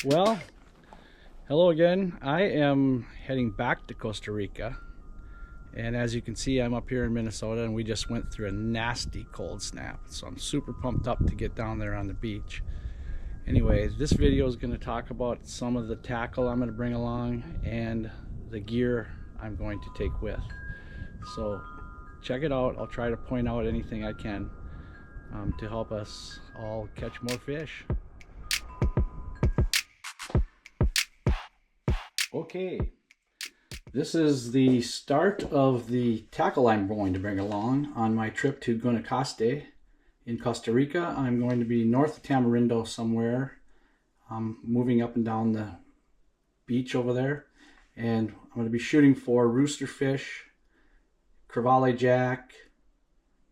Well, hello again. I am heading back to Costa Rica, and as you can see, I'm up here in Minnesota, and we just went through a nasty cold snap, so I'm super pumped up to get down there on the beach. Anyway, this video is going to talk about some of the tackle I'm going to bring along and the gear I'm going to take with. So check it out. I'll try to point out anything I can to help us all catch more fish. Okay, this is the start of the tackle I'm going to bring along on my trip to Guanacaste in Costa Rica. I'm going to be north of Tamarindo somewhere. I'm moving up and down the beach over there, and I'm going to be shooting for rooster fish, crevalle jack,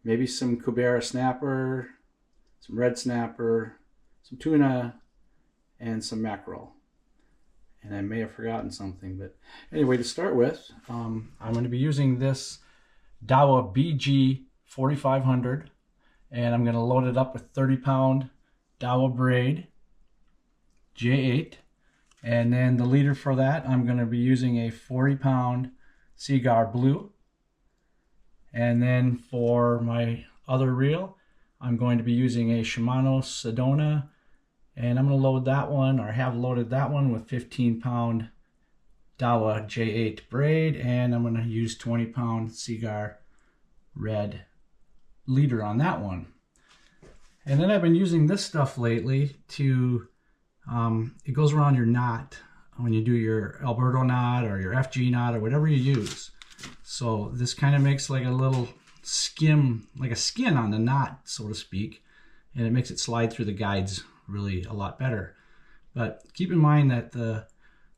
maybe some cubera snapper, some red snapper, some tuna, and some mackerel. And I may have forgotten something, but anyway, to start with, I'm going to be using this Daiwa BG 4500, and I'm going to load it up with 30-pound Daiwa braid J8, and then the leader for that, I'm going to be using a 40-pound Cigar Blue, and then for my other reel, I'm going to be using a Shimano Sedona. And I'm going to load that one, or have loaded that one, with 15-pound Daiwa J8 braid, and I'm going to use 20-pound Cigar red leader on that one. And then I've been using this stuff lately to, it goes around your knot when you do your Alberto knot or your FG knot or whatever you use. So this kind of makes like a little skim, like a skin on the knot, so to speak, and it makes it slide through the guides really a lot better. But keep in mind that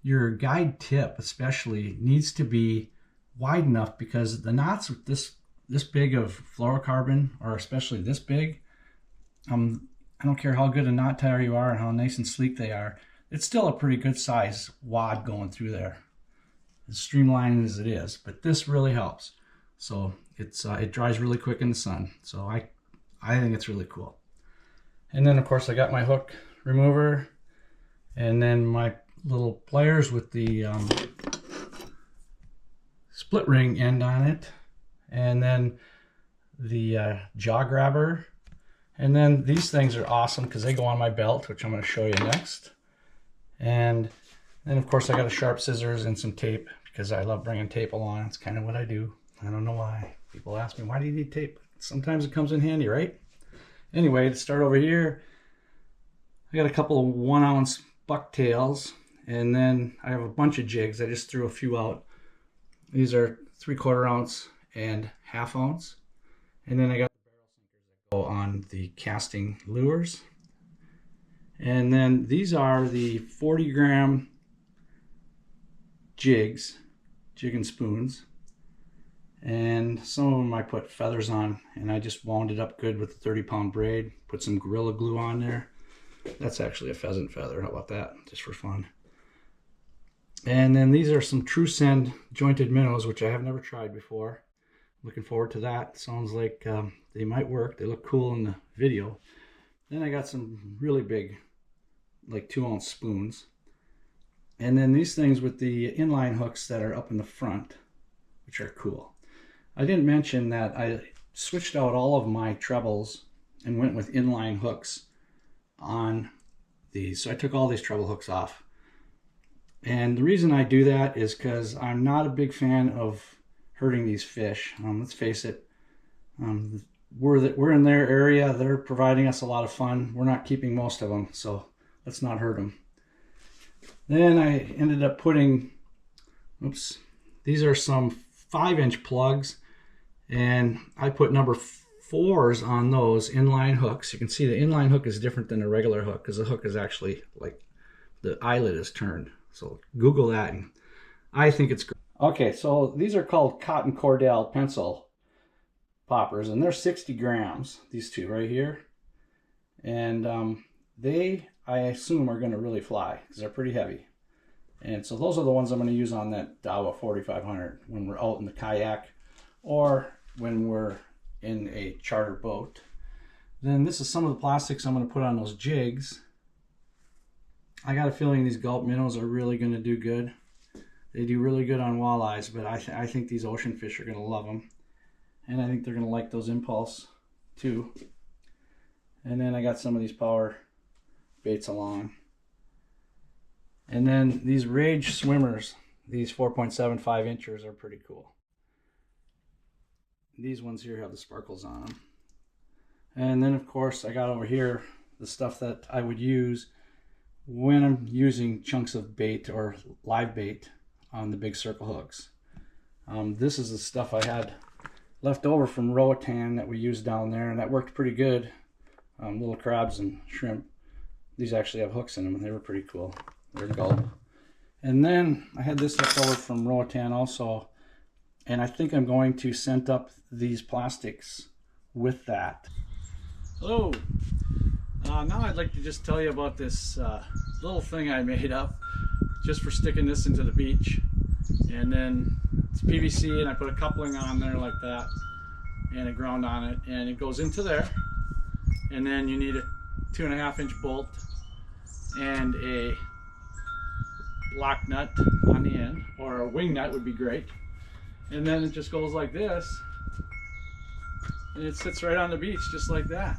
your guide tip especially needs to be wide enough, because the knots with this big of fluorocarbon, or especially this big, I don't care how good a knot tire you are and how nice and sleek they are, it's still a pretty good size wad going through there, as streamlined as it is. But this really helps. So it dries really quick in the sun, so I think it's really cool. And then of course I got my hook remover, and then my little pliers with the split ring end on it, and then the jaw grabber. And then these things are awesome because they go on my belt, which I'm going to show you next. And then of course I got a sharp scissors and some tape, because I love bringing tape along. It's kind of what I do. I don't know why. People ask me, why do you need tape? Sometimes it comes in handy, right? Anyway, to start over here, I got a couple of 1-ounce bucktails, and then I have a bunch of jigs. I just threw a few out. These are 3/4 ounce and 1/2 ounce. And then I got the barrel sinkers that go on the casting lures. And then these are the 40-gram jigs, jig and spoons. And some of them I put feathers on, and I just wound it up good with the 30-pound braid, put some Gorilla Glue on there. That's actually a pheasant feather. How about that? Just for fun. And then these are some True Send jointed minnows, which I have never tried before. Looking forward to that. Sounds like they might work. They look cool in the video. Then I got some really big, like 2-ounce spoons. And then these things with the inline hooks that are up in the front, which are cool. I didn't mention that I switched out all of my trebles and went with inline hooks on these. So I took all these treble hooks off. And the reason I do that is because I'm not a big fan of hurting these fish. Let's face it, we're in their area. They're providing us a lot of fun. We're not keeping most of them, so let's not hurt them. Then I ended up putting, these are some 5-inch plugs, and I put number 4s on those inline hooks. You can see the inline hook is different than a regular hook, because the hook is actually like the eyelet is turned. So Google that, and I think it's great. Okay, so these are called cotton cordell pencil poppers, and they're 60 grams, these two right here. And I assume are going to really fly, because they're pretty heavy. And so those are the ones I'm going to use on that Daiwa 4500 when we're out in the kayak, or when we're in a charter boat. Then this is some of the plastics I'm going to put on those jigs. I got a feeling these gulp minnows are really going to do good. They do really good on walleyes, but I think these ocean fish are going to love them. And I think they're going to like those impulse too. And then I got some of these power baits along. And then these Rage swimmers, these 4.75 inchers are pretty cool. These ones here have the sparkles on them. And then of course I got over here the stuff that I would use when I'm using chunks of bait or live bait on the big circle hooks. This is the stuff I had left over from Roatan that we used down there, and that worked pretty good. Little crabs and shrimp. These actually have hooks in them, and they were pretty cool. They're gulp. And then I had this left over from Roatan also, and I think I'm going to scent up these plastics with that. Hello. Now I'd like to just tell you about this little thing I made up just for sticking this into the beach. And then it's PVC, and I put a coupling on there like that and a ground on it, and it goes into there. And then you need a 2.5 inch bolt and a lock nut on the end, or a wing nut would be great. And then it just goes like this, and it sits right on the beach just like that.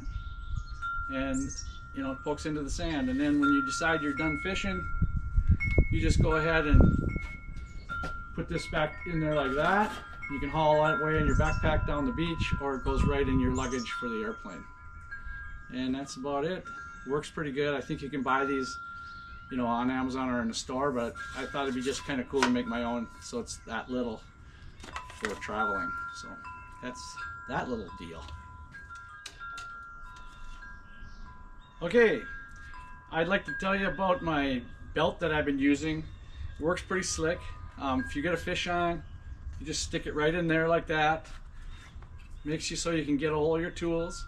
And you know, it pokes into the sand. And then when you decide you're done fishing, you just go ahead and put this back in there like that. You can haul that way in your backpack down the beach, or it goes right in your luggage for the airplane. And that's about it. Works pretty good. I think you can buy these, you know, on Amazon or in the store, but I thought it'd be just kind of cool to make my own, so it's that little for traveling. So that's that little deal. Okay, I'd like to tell you about my belt that I've been using. It works pretty slick. If you get a fish on, you just stick it right in there like that. Makes you so you can get a hold of your tools.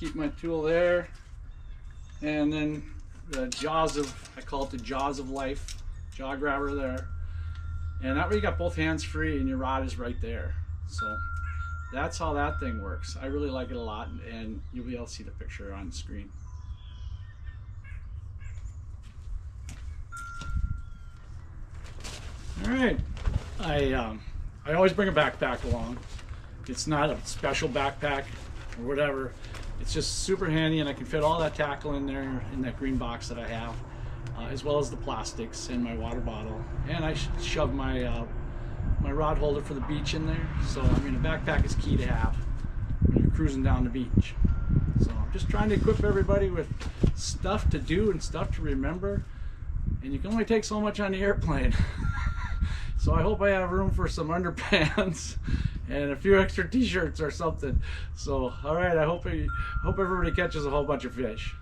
Keep my tool there. And then the jaws of, I call it the jaws of life, jaw grabber there. And that way you got both hands free and your rod is right there. So that's how that thing works. I really like it a lot, and you'll be able to see the picture on the screen. All right, I always bring a backpack along. It's not a special backpack or whatever. It's just super handy, and I can fit all that tackle in there in that green box that I have, as well as the plastics and my water bottle. And I shove my my rod holder for the beach in there. So I mean, a backpack is key to have when you're cruising down the beach. So I'm just trying to equip everybody with stuff to do and stuff to remember. And you can only take so much on the airplane. So I hope I have room for some underpants and a few extra t-shirts or something. So all right, I hope everybody catches a whole bunch of fish.